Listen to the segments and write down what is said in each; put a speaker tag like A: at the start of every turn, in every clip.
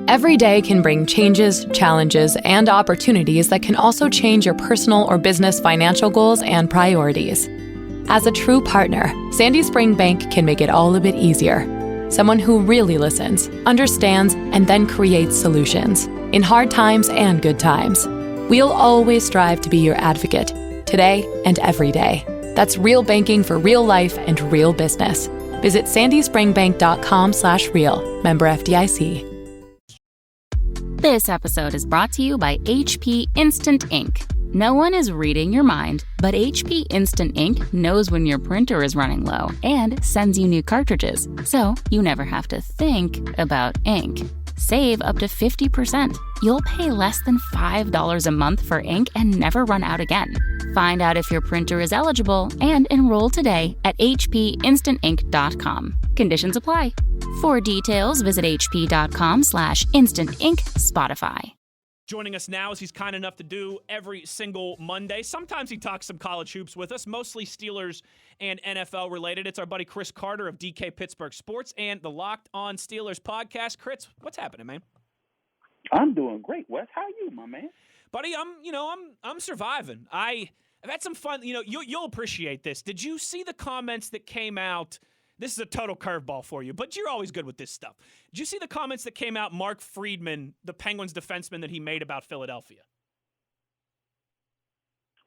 A: Every day can bring changes, challenges, and opportunities that can also change your personal or business financial goals and priorities. As a true partner, Sandy Spring Bank can make it all a bit easier. Someone who really listens, understands, and then creates solutions in hard times and good times. We'll always strive to be your advocate, today and every day. That's real banking for real life and real business. Visit sandyspringbank.com/real. Member FDIC.
B: This episode is brought to you by HP Instant Ink. No one is reading your mind, but HP Instant Ink knows when your printer is running low and sends you new cartridges, so you never have to think about ink. Save up to 50%. You'll pay less than $5 a month for ink and never run out again. Find out if your printer is eligible and enroll today at hpinstantink.com. Conditions apply. For details, visit hp.com/instantink Spotify.
C: Joining us now, as he's kind enough to do every single Monday. Sometimes he talks some college hoops with us, mostly Steelers and NFL related. It's our buddy Chris Carter of DK Pittsburgh Sports and the Locked On Steelers podcast. Chris, what's happening, man?
D: I'm doing great, Wes. How are you, my man?
C: Buddy, I'm surviving. I've had some fun. You'll appreciate this. Did you see the comments that came out? This is a total curveball for you, but you're always good with this stuff. Did you see the comments that came out, Mark Friedman, the Penguins defenseman, that he made about Philadelphia?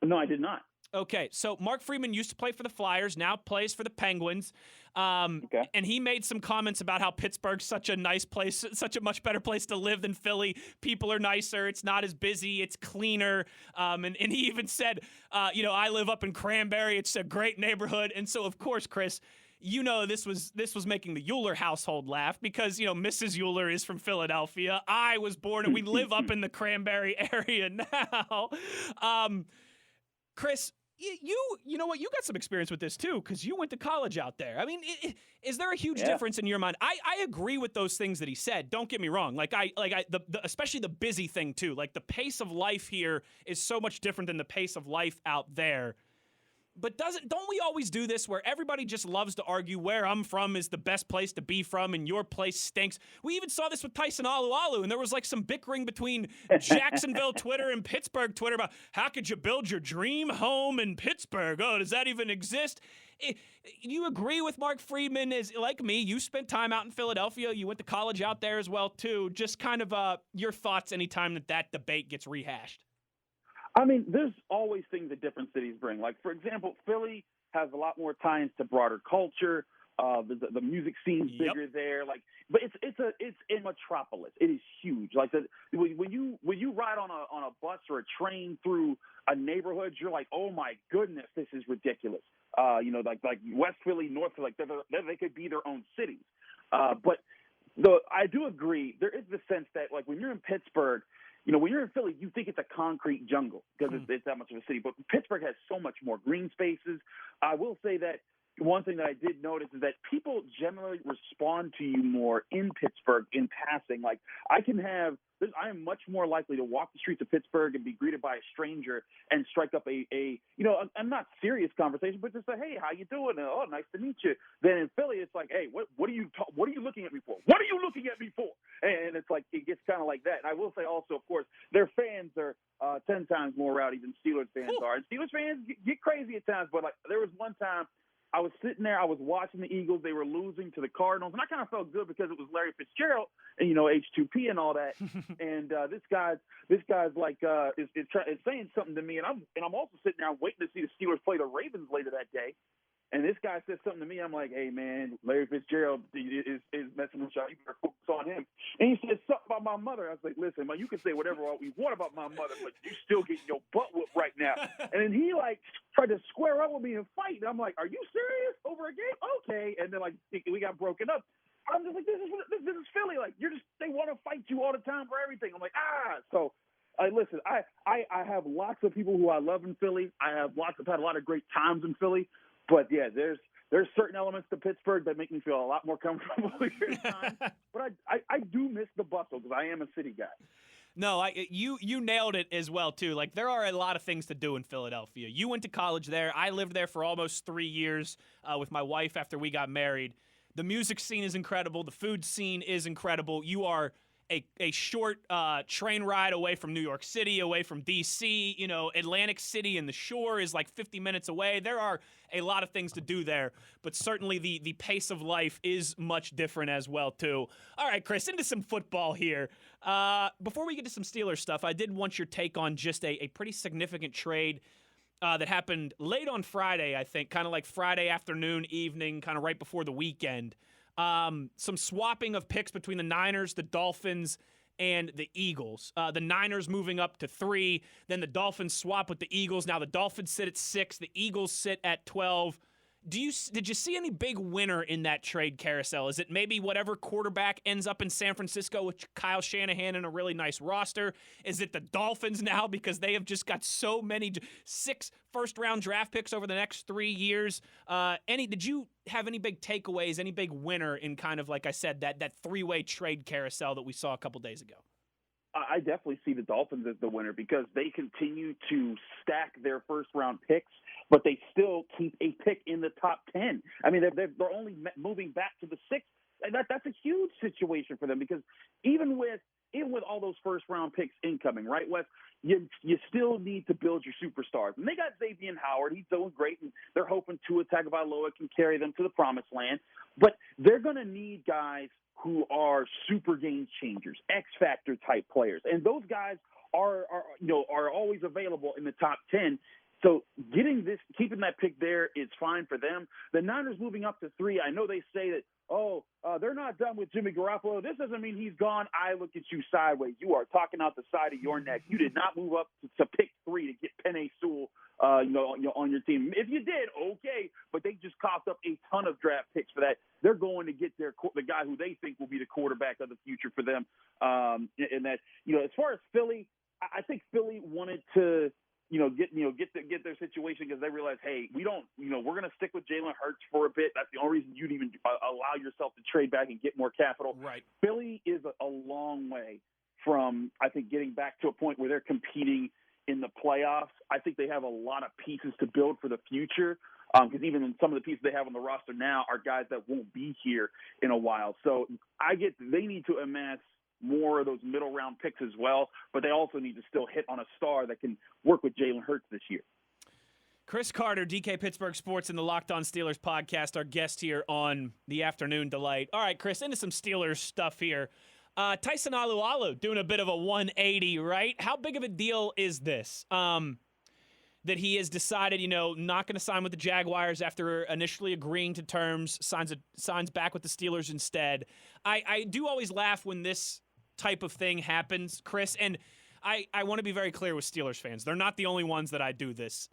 D: No, I did not.
C: Okay, so Mark Friedman used to play for the Flyers, now plays for the Penguins. And he made some comments about how Pittsburgh's such a nice place, such a much better place to live than Philly. People are nicer. It's not as busy. It's cleaner. And he even said, I live up in Cranberry. It's a great neighborhood. And so, of course, Chris, this was making the Euler household laugh because, Mrs. Euler is from Philadelphia. I was born and we live up in the Cranberry area now. Chris, you know what? You got some experience with this too because you went to college out there. I mean, is there a huge difference in your mind? I agree with those things that he said. Don't get me wrong. Especially the busy thing too. Like the pace of life here is so much different than the pace of life out there. But don't we always do this where everybody just loves to argue where I'm from is the best place to be from and your place stinks? We even saw this with Tyson Alualu, and there was like some bickering between Jacksonville Twitter and Pittsburgh Twitter about how could you build your dream home in Pittsburgh? Oh, does that even exist? You agree with Mark Friedman? Is like me, you spent time out in Philadelphia. You went to college out there as well, too. Just kind of your thoughts anytime that debate gets rehashed.
D: I mean, there's always things that different cities bring. Like, for example, Philly has a lot more ties to broader culture. The music scene's bigger there. But it's a metropolis. It is huge. Like when you ride on a bus or a train through a neighborhood, you're like, oh my goodness, this is ridiculous. Like West Philly, North Philly, they could be their own cities. But I do agree. There is the sense that like when you're in Pittsburgh. When you're in Philly, you think it's a concrete jungle because it's that much of a city. But Pittsburgh has so much more green spaces. I will say that one thing that I did notice is that people generally respond to you more in Pittsburgh in passing. Like I am much more likely to walk the streets of Pittsburgh and be greeted by a stranger and strike up a not serious conversation, but just say, hey, how you doing? Oh, nice to meet you. Then in Philly, it's like, hey, what are you looking at me for? What are you looking at me for? And it's like it gets kind of like that. And I will say also, of course, their fans are 10 times more rowdy than Steelers fans are. And Steelers fans get crazy at times, but like there was one time I was sitting there, I was watching the Eagles. They were losing to the Cardinals, and I kind of felt good because it was Larry Fitzgerald and H2P and all that. And this guy's like is saying something to me, and I'm also sitting there waiting to see the Steelers play the Ravens later that day. And this guy says something to me. I'm like, hey, man, Larry Fitzgerald is messing with y'all. You better focus on him. And he said something about my mother. I was like, listen, man, you can say whatever you want about my mother, but you still getting your butt whooped right now. And then he, tried to square up with me and fight. And I'm like, are you serious? Over a game? Okay. And then, we got broken up. I'm just like, this is Philly. Like, they want to fight you all the time for everything. I'm like, So, listen, I have lots of people who I love in Philly. I've had a lot of great times in Philly. But, yeah, there's certain elements to Pittsburgh that make me feel a lot more comfortable here at times. But I do miss the bustle because I am a city guy.
C: No, you nailed it as well, too. Like, there are a lot of things to do in Philadelphia. You went to college there. I lived there for almost 3 years with my wife after we got married. The music scene is incredible. The food scene is incredible. You are a short train ride away from New York City, away from D.C. You know, Atlantic City and the shore is like 50 minutes away. There are a lot of things to do there, but certainly the pace of life is much different as well, too. All right, Chris, into some football here. Before we get to some Steelers stuff, I did want your take on just a pretty significant trade that happened late on Friday, I think, kind of like Friday afternoon, evening, kind of right before the weekend. Some swapping of picks between the Niners, the Dolphins, and the Eagles. The Niners moving up to 3, then the Dolphins swap with the Eagles. Now the Dolphins sit at 6, the Eagles sit at 12. Did you see any big winner in that trade carousel? Is it maybe whatever quarterback ends up in San Francisco with Kyle Shanahan and a really nice roster? Is it the Dolphins now because they have just got so many 6 first-round draft picks over the next 3 years? Did you have any big takeaways, any big winner in kind of, like I said, that three-way trade carousel that we saw a couple days ago?
D: I definitely see the Dolphins as the winner because they continue to stack their first-round picks, but they still keep a pick in the top 10. I mean, they're only moving back to the 6th. And that's a huge situation for them because even with all those first-round picks incoming, right, Wes, you still need to build your superstars. And they got Xavier Howard. He's doing great, and they're hoping Tua Tagovailoa can carry them to the promised land. But they're going to need guys who are super game changers, X-factor type players. And those guys are always available in the top 10. So keeping that pick there is fine for them. The Niners moving up to 3, I know they say that, they're not done with Jimmy Garoppolo. This doesn't mean he's gone. I look at you sideways. You are talking out the side of your neck. You did not move up to pick 3 to get Penei Sewell, on your team. If you did, okay, but they just coughed up a ton of draft picks for that. They're going to get the guy who they think will be the quarterback of the future for them. And that, as far as Philly, I think Philly wanted to, get their situation because they realized, hey, we're going to stick with Jalen Hurts for a bit. That's the only reason you'd even allow yourself to trade back and get more capital.
C: Right.
D: Philly is a long way from, I think, getting back to a point where they're competing in the playoffs. I think they have a lot of pieces to build for the future because even some of the pieces they have on the roster now are guys that won't be here in a while. So they need to amass more of those middle round picks as well, but they also need to still hit on a star that can work with Jalen Hurts this year.
C: Chris Carter, DK Pittsburgh Sports and the Locked On Steelers podcast, our guest here on the Afternoon Delight. All right, Chris, into some Steelers stuff here. Tyson Alualu doing a bit of a 180, right? How big of a deal is this? That he has decided, not going to sign with the Jaguars after initially agreeing to terms, signs back with the Steelers instead. I do always laugh when this type of thing happens, Chris, and I want to be very clear with Steelers fans. They're not the only ones that do this,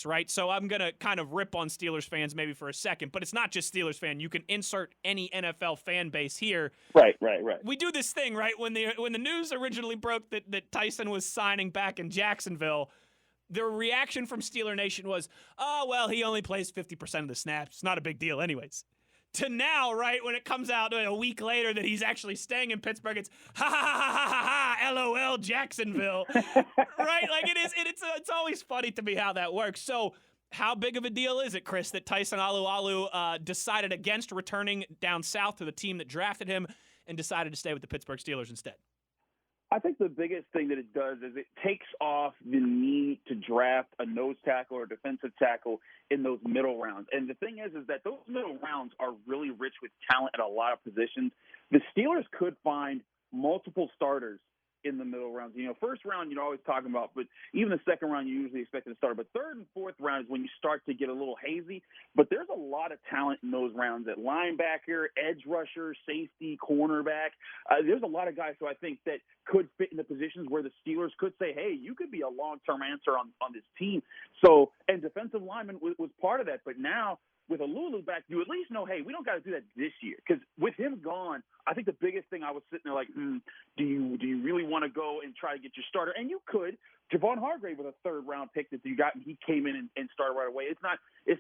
C: right? So I'm going to kind of rip on Steelers fans maybe for a second, but it's not just Steelers fan. You can insert any NFL fan base here.
D: Right.
C: We do this thing, right? When the news originally broke that Tyson was signing back in Jacksonville, the reaction from Steeler Nation was, oh, well, he only plays 50% of the snaps. It's not a big deal anyways. To now, right, when it comes out a week later that he's actually staying in Pittsburgh, it's ha, LOL, Jacksonville, right? Like it's always funny to me how that works. So how big of a deal is it, Chris, that Tyson Alualu decided against returning down south to the team that drafted him and decided to stay with the Pittsburgh Steelers instead?
D: I think the biggest thing that it does is it takes off the need to draft a nose tackle or defensive tackle in those middle rounds. And the thing is that those middle rounds are really rich with talent at a lot of positions. The Steelers could find multiple starters in the middle rounds. First round you're always talking about, but even the second round you usually expect to start. But third and fourth round is when you start to get a little hazy. But there's a lot of talent in those rounds at linebacker, edge rusher, safety, cornerback. There's a lot of guys who I think that could fit in the positions where the Steelers could say, hey, you could be a long-term answer on this team. So, and defensive lineman was part of that. But now with Alualu back, you at least know, hey, we don't got to do that this year. Because with him gone, I think the biggest thing I was sitting there like, do you really want to go and try to get your starter? And you could. Javon Hargrave was a third-round pick that you got, and he came in and started right away. It's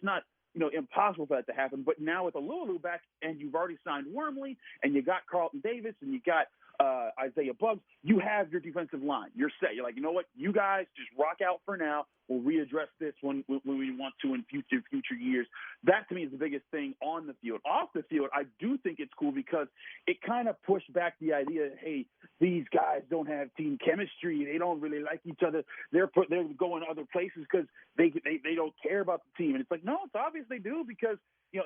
D: not impossible for that to happen. But now with Alualu back, and you've already signed Wormley, and you got Carlton Davis, and you got Isaiah Buggs, you have your defensive line. You're set. You're like, you know what? You guys just rock out for now. We'll readdress this when we want to in future years. That, to me, is the biggest thing on the field. Off the field, I do think it's cool because it kind of pushed back the idea, hey, these guys don't have team chemistry. They don't really like each other. They're going other places because they don't care about the team. And it's like, no, it's obvious they do because,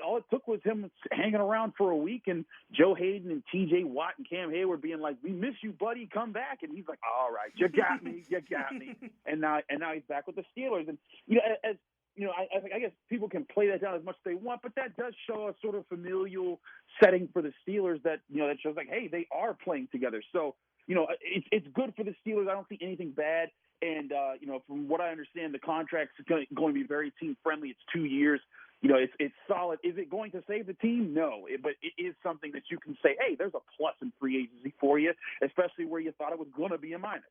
D: all it took was him hanging around for a week and Joe Hayden and T.J. Watt and Cam Hayward being like, we miss you, buddy. Come back. And he's like, all right, you got me. You got me. And now he's back with the Steelers. And, I guess people can play that down as much as they want, but that does show a sort of familial setting for the Steelers that shows like, hey, they are playing together. So, it's good for the Steelers. I don't see anything bad. And, from what I understand, the contract's going to be very team friendly. It's 2 years. It's solid. Is it going to save the team? No, but it is something that you can say, hey, there's a plus in free agency for you, especially where you thought it was going to be a minus.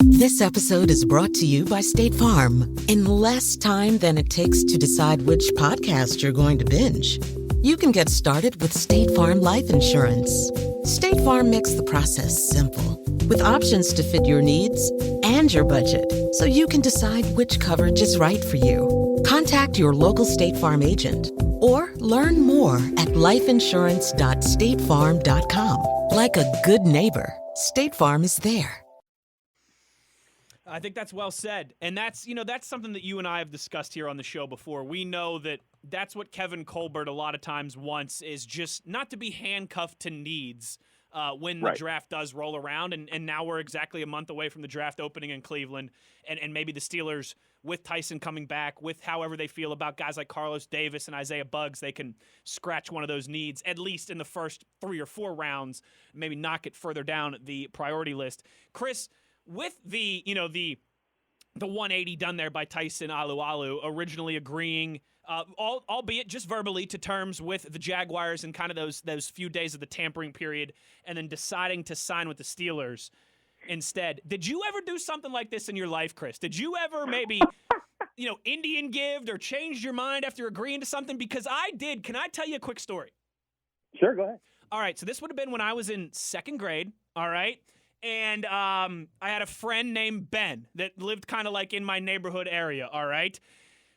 E: This episode is brought to you by State Farm. In less time than it takes to decide which podcast you're going to binge, you can get started with State Farm Life Insurance. State Farm makes the process simple, with options to fit your needs and your budget, so you can decide which coverage is right for you. Contact your local State Farm agent or learn more at lifeinsurance.statefarm.com. Like a good neighbor, State Farm is there.
C: I think that's well said. And that's something that you and I have discussed here on the show before. We know that that's what Kevin Colbert a lot of times wants, is just not to be handcuffed to needs when the draft does roll around. And now we're exactly a month away from the draft opening in Cleveland. And maybe the Steelers, with Tyson coming back, with however they feel about guys like Carlos Davis and Isaiah Buggs, they can scratch one of those needs, at least in the first 3 or 4 rounds, maybe knock it further down the priority list. Chris, with the 180 done there by Tyson Alualu, originally agreeing, albeit just verbally, to terms with the Jaguars and kind of those few days of the tampering period, and then deciding to sign with the Steelers instead. Did you ever do something like this in your life, Chris? Did you ever maybe, Indian gived or changed your mind after agreeing to something? Because I did. Can I tell you a quick story?
D: Sure, go ahead.
C: All right, so this would have been when I was in 2nd grade, all right? And I had a friend named Ben that lived kind of like in my neighborhood area, all right?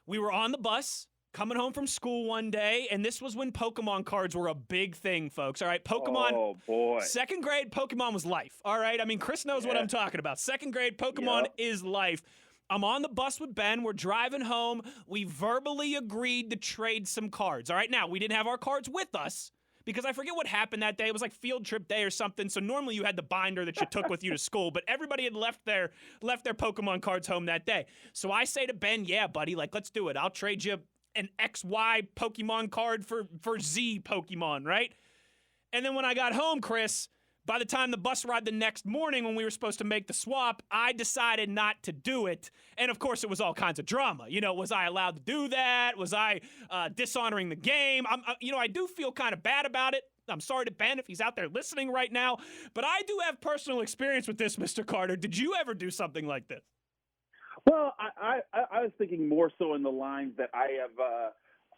C: We were on the bus coming home from school one day, and this was when Pokemon cards were a big thing, folks, all right? Pokemon.
D: Oh, boy.
C: 2nd grade, Pokemon was life, all right? I mean, Chris knows what I'm talking about. 2nd grade, Pokemon is life. I'm on the bus with Ben. We're driving home. We verbally agreed to trade some cards, all right? Now, we didn't have our cards with us, because I forget what happened that day. It was like field trip day or something. So normally you had the binder that you took with you to school, but everybody had left their Pokemon cards home that day. So I say to Ben, yeah, buddy, let's do it. I'll trade you an XY Pokemon card for Z Pokemon, right? And then when I got home, Chris, by the time the bus ride the next morning when we were supposed to make the swap, I decided not to do it. And, of course, it was all kinds of drama. Was I allowed to do that? Was I dishonoring the game? I do feel kind of bad about it. I'm sorry to Ben if he's out there listening right now. But I do have personal experience with this, Mr. Carter. Did you ever do something like this?
D: Well, I was thinking more so in the lines that I have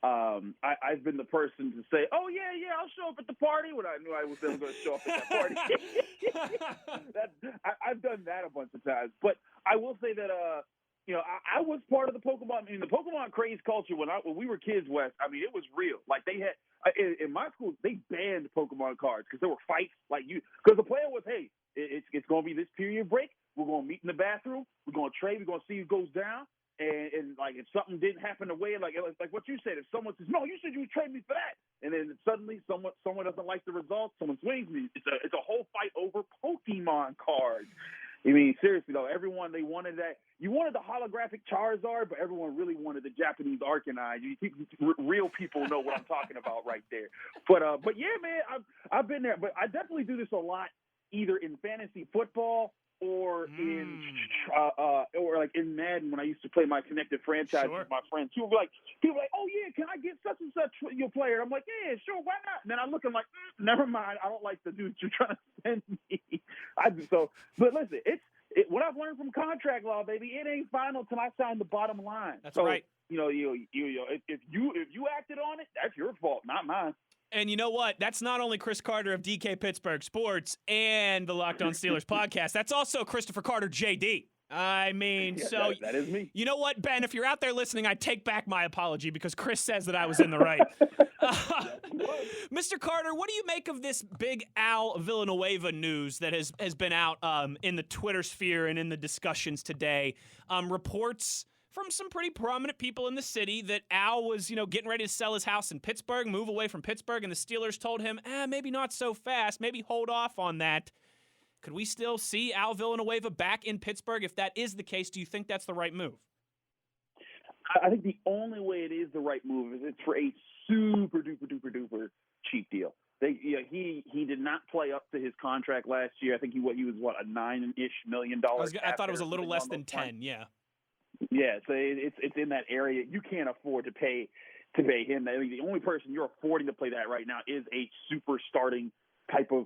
D: I've been the person to say, oh, yeah, I'll show up at the party when I knew I was never going to show up at that party. I've done that a bunch of times. But I will say that, I was part of the Pokemon. I mean, the Pokemon craze culture when we were kids, Wes, I mean, it was real. Like, they had, in my school, they banned Pokemon cards because there were fights. Because the plan was, hey, it's going to be this period break. We're going to meet in the bathroom. We're going to trade. We're going to see who goes down. And if something didn't happen the way, like what you said, if someone says, no, you said you would trade me for that. And then suddenly someone doesn't like the results, someone swings me. It's a whole fight over Pokemon cards. I mean, seriously, though, everyone, they wanted that. You wanted the holographic Charizard, but everyone really wanted the Japanese Arcanine. Real people know what I'm talking about right there. But yeah, man, I've been there. But I definitely do this a lot, either in fantasy football or in Madden when I used to play my connected franchise with my friends. People were like, oh yeah, can I get such and such your player? I'm like, yeah, sure, why not? And then I look, I'm like, never mind, I don't like the dudes you're trying to send me. But listen, what I've learned from contract law, baby, it ain't final till I sign the bottom line.
C: That's right.
D: If you acted on it, that's your fault, not mine.
C: And you know what? That's not only Chris Carter of DK Pittsburgh Sports and the Locked On Steelers podcast. That's also Christopher Carter, JD. I mean,
D: Yeah,
C: so
D: that is me.
C: You know what, Ben? If you're out there listening, I take back my apology because Chris says that I was in the right. Mr. Carter, what do you make of this big Al Villanueva news that has been out in the Twitter sphere and in the discussions today? Reports from some pretty prominent people in the city that Al was, getting ready to sell his house in Pittsburgh, move away from Pittsburgh, and the Steelers told him, maybe not so fast, maybe hold off on that. Could we still see Al Villanueva back in Pittsburgh? If that is the case, do you think that's the right move?
D: I think the only way it is the right move is it's for a super duper cheap deal. He did not play up to his contract last year. I think he was a $9-ish million.
C: I thought it was a little less than 10. Yeah.
D: Yeah, so it's in that area. You can't afford to pay him. I mean, the only person you're affording to play that right now is a super starting type of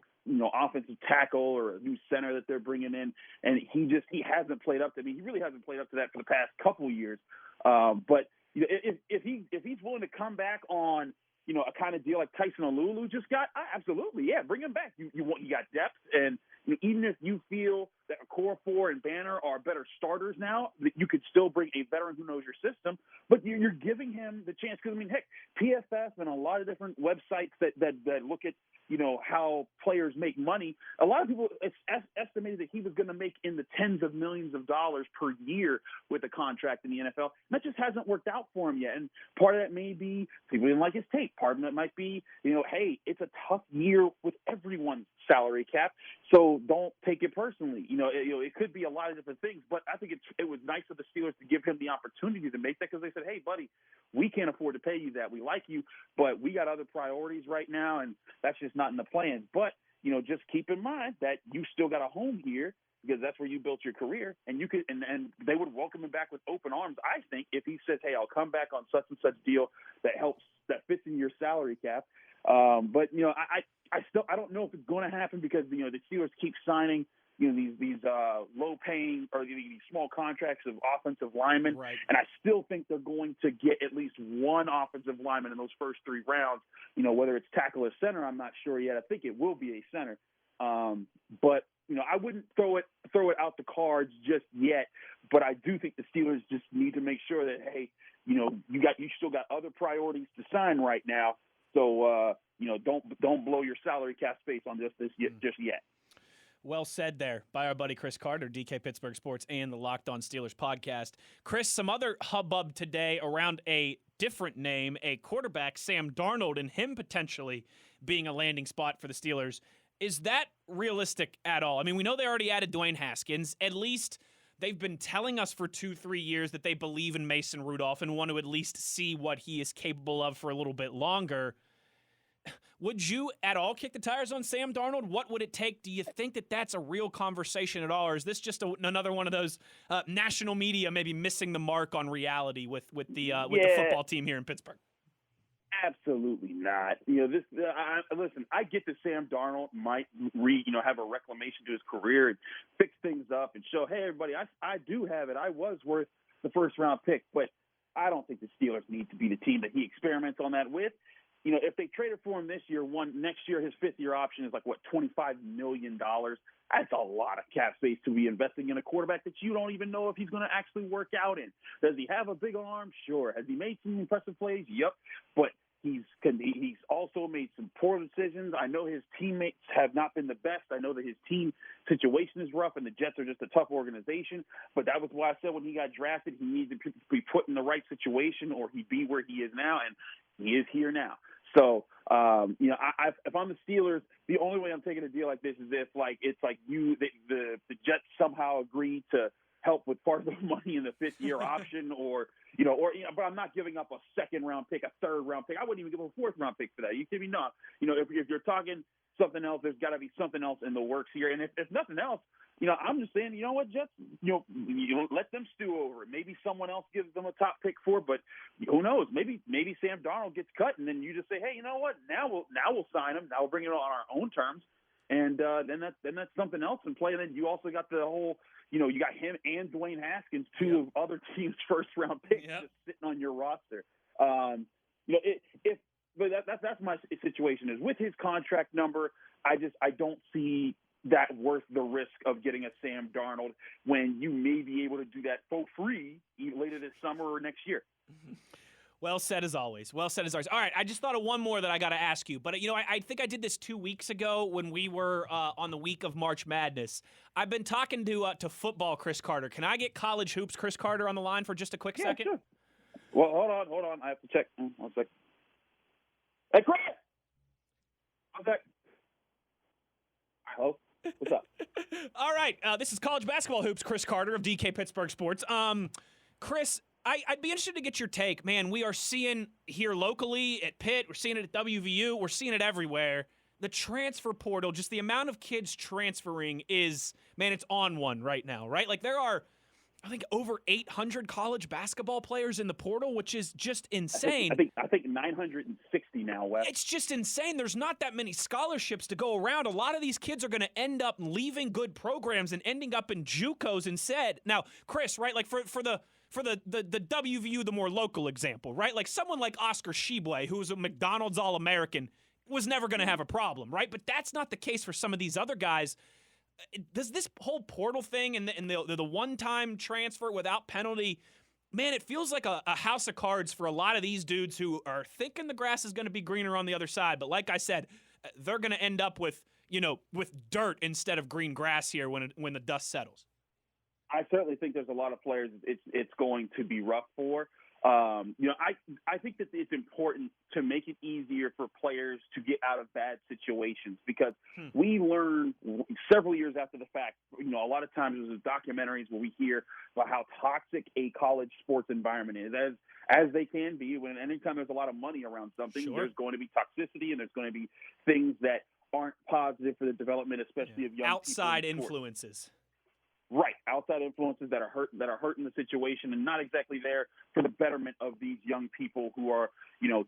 D: offensive tackle or a new center that they're bringing in, and he hasn't played up to. I mean, he really hasn't played up to that for the past couple of years. But if he's willing to come back on a kind of deal like Tyson Alulu just got, absolutely, yeah, bring him back. You got depth, and even if you feel that Okorafor and Banner are better starters now, that you could still bring a veteran who knows your system, but you're giving him the chance. Because, I mean, heck, PFF and a lot of different websites that look at, how players make money, a lot of people estimated that he was going to make in the tens of millions of dollars per year with a contract in the NFL. And that just hasn't worked out for him yet. And part of that may be people didn't like his tape. Part of that might be, hey, it's a tough year with everyone's salary cap, so don't take it personally. It could be a lot of different things, but I think it was nice of the Steelers to give him the opportunity to make that, because they said, hey, buddy, we can't afford to pay you that. We like you, but we got other priorities right now, and that's just not in the plans. But, just keep in mind that you still got a home here, because that's where you built your career, and you could, and they would welcome him back with open arms, I think, if he says, hey, I'll come back on such and such deal that fits in your salary cap. But I don't know if it's going to happen, because the Steelers keep signing these low paying or these small contracts of offensive linemen,
C: right.
D: And I still think they're going to get at least one offensive lineman in those first 3 rounds. Whether it's tackle or center, I'm not sure yet. I think it will be a center, but I wouldn't throw it out the cards just yet. But I do think the Steelers just need to make sure that, hey, you still got other priorities to sign right now. So, don't blow your salary cap space on just yet.
C: Well said there by our buddy Chris Carter, DK Pittsburgh Sports and the Locked On Steelers podcast. Chris, some other hubbub today around a different name, a quarterback, Sam Darnold, and him potentially being a landing spot for the Steelers. Is that realistic at all? I mean, we know they already added Dwayne Haskins. At least they've been telling us for 2-3 years that they believe in Mason Rudolph and want to at least see what he is capable of for a little bit longer. Would you at all kick the tires on Sam Darnold? What would it take? Do you think that that's a real conversation at all, or is this just another one of those national media maybe missing the mark on reality with the football team here in Pittsburgh?
D: Absolutely not. Listen, I get that Sam Darnold might have a reclamation to his career and fix things up and show, hey, everybody, I do have it. I was worth the first round pick, but I don't think the Steelers need to be the team that he experiments on that with. If they traded for him this year, next year, his 5th-year option is like, $25 million. That's a lot of cap space to be investing in a quarterback that you don't even know if he's going to actually work out in. Does he have a big arm? Sure. Has he made some impressive plays? Yep. But he's also made some poor decisions. I know his teammates have not been the best. I know that his team situation is rough, and the Jets are just a tough organization. But that was why I said when he got drafted, he needed to be put in the right situation, or he'd be where he is now, and he is here now. So, if I'm the Steelers, the only way I'm taking a deal like this is if, the Jets somehow agree to help with part of the money in the 5th-year option, but I'm not giving up a 2nd-round pick, a 3rd-round pick. I wouldn't even give a 4th-round pick for that. You kidding me? No. If you're talking something else, there's got to be something else in the works here. And if nothing else, I'm just saying, Jets, let them stew over it. Maybe someone else gives them a top pick for it, but who knows? Maybe Sam Darnold gets cut, and then you just say, hey, you know what? Now we'll sign him. Now we'll bring it on our own terms, and then that's something else in play. And then you also got the whole, you got him and Dwayne Haskins, 2 of other teams' 1st-round picks, just sitting on your roster. If that's my situation is with his contract number. I don't see that worth the risk of getting a Sam Darnold when you may be able to do that for free later this summer or next year.
C: Well said as always. Well said as always. All right, I just thought of one more that I got to ask you. But, I think I did this 2 weeks ago when we were on the week of March Madness. I've been talking to football Chris Carter. Can I get college hoops Chris Carter on the line for just a quick second?
D: Sure. Well, hold on. I have to check. 1 second. Hey, Chris! How's that? Hello? What's up?
C: All right. This is college basketball hoops Chris Carter of DK Pittsburgh Sports. Chris, I'd be interested to get your take. Man, we are seeing here locally at Pitt, we're seeing it at WVU, we're seeing it everywhere. The transfer portal, just the amount of kids transferring is, man, it's on one right now, right? Like there are, I think, over 800 college basketball players in the portal, which is just insane.
D: I think 960 now, Wes.
C: It's just insane. There's not that many scholarships to go around. A lot of these kids are going to end up leaving good programs and ending up in JUCOs instead. Now, Chris, right, like for the WVU, the more local example, right? Like someone like Oscar Shibwe, who was a McDonald's All-American, was never going to have a problem, right? But that's not the case for some of these other guys. Does this whole portal thing and the one-time transfer without penalty, man, it feels like a house of cards for a lot of these dudes who are thinking the grass is going to be greener on the other side. But like I said, they're going to end up with dirt instead of green grass here when the dust settles.
D: I certainly think there's a lot of players it's going to be rough for. I think that it's important to make it easier for players to get out of bad situations because we learn several years after the fact, a lot of times there's documentaries where we hear about how toxic a college sports environment is, as they can be. When anytime there's a lot of money around something,
C: Sure.
D: There's going to be toxicity and there's going to be things that aren't positive for the development, especially of young
C: outside
D: people.
C: influences.
D: Right, outside influences that are hurting the situation and not exactly there for the betterment of these young people who are,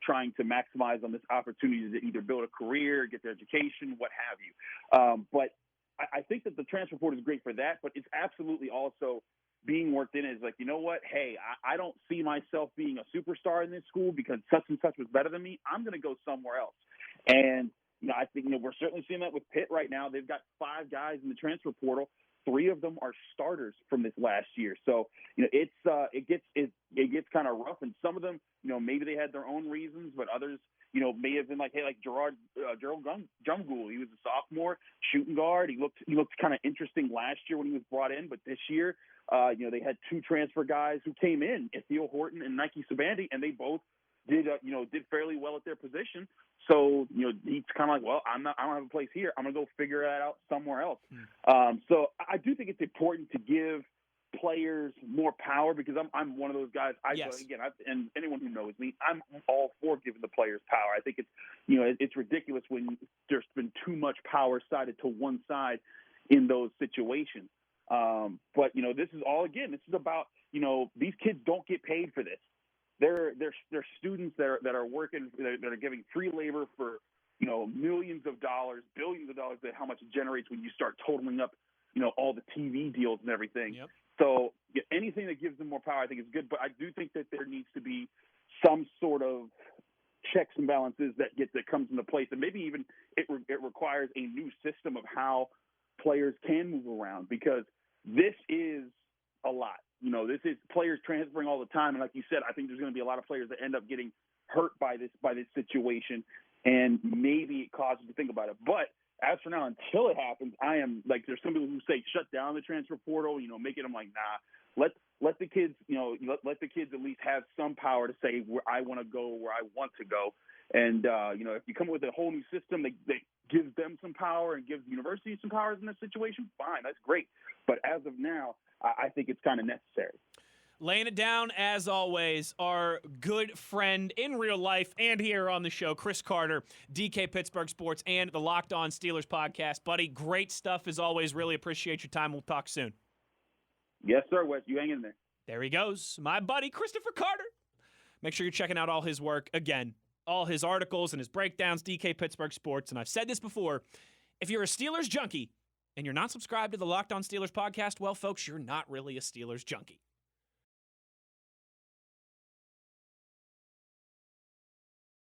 D: trying to maximize on this opportunity to either build a career, get their education, what have you. But I think that the transfer portal is great for that, but it's absolutely also being worked in as like, you know what? Hey, I don't see myself being a superstar in this school because such and such was better than me. I'm going to go somewhere else. And I think we're certainly seeing that with Pitt right now. They've got 5 guys in the transfer portal. 3 of them are starters from this last year. So, it gets kind of rough. And some of them, maybe they had their own reasons, but others, may have been like, hey, like Gerald Jumgool. He was a sophomore shooting guard. He looked kind of interesting last year when he was brought in, but this year, they had 2 transfer guys who came in, Ethiel Horton and Nike Sabandi, and they both did fairly well at their position. So, he's kind of like, well, I don't have a place here. I'm going to go figure that out somewhere else. So I do think it's important to give players more power because I'm one of those guys. And anyone who knows me, I'm all for giving the players power. I think it's ridiculous when there's been too much power sided to one side in those situations. But, this is about, these kids don't get paid for this. They're students that are working, that are giving free labor for, millions of dollars, billions of dollars, how much it generates when you start totaling up, all the TV deals and everything.
C: Yep.
D: So anything that gives them more power, I think is good. But I do think that there needs to be some sort of checks and balances that comes into place. And maybe even it requires a new system of how players can move around because this is a lot. This is players transferring all the time. And like you said, I think there's going to be a lot of players that end up getting hurt by this situation. And maybe it causes you to think about it. But as for now, until it happens, I am like, there's some people who say shut down the transfer portal, make it, I'm like, nah, let the kids, let the kids at least have some power to say where I want to go, where I want to go. And, if you come up with a whole new system that gives them some power and gives the university some powers in this situation, fine, that's great. But as of now, I think it's kind of necessary.
C: Laying it down, as always, our good friend in real life and here on the show, Chris Carter, DK Pittsburgh Sports, and the Locked On Steelers podcast. Buddy, great stuff as always. Really appreciate your time. We'll talk soon.
D: Yes, sir, Wes. You hang in there.
C: There he goes, my buddy, Christopher Carter. Make sure you're checking out all his work. Again, all his articles and his breakdowns, DK Pittsburgh Sports. And I've said this before, if you're a Steelers junkie and you're not subscribed to the Locked On Steelers podcast, well, folks, you're not really a Steelers junkie.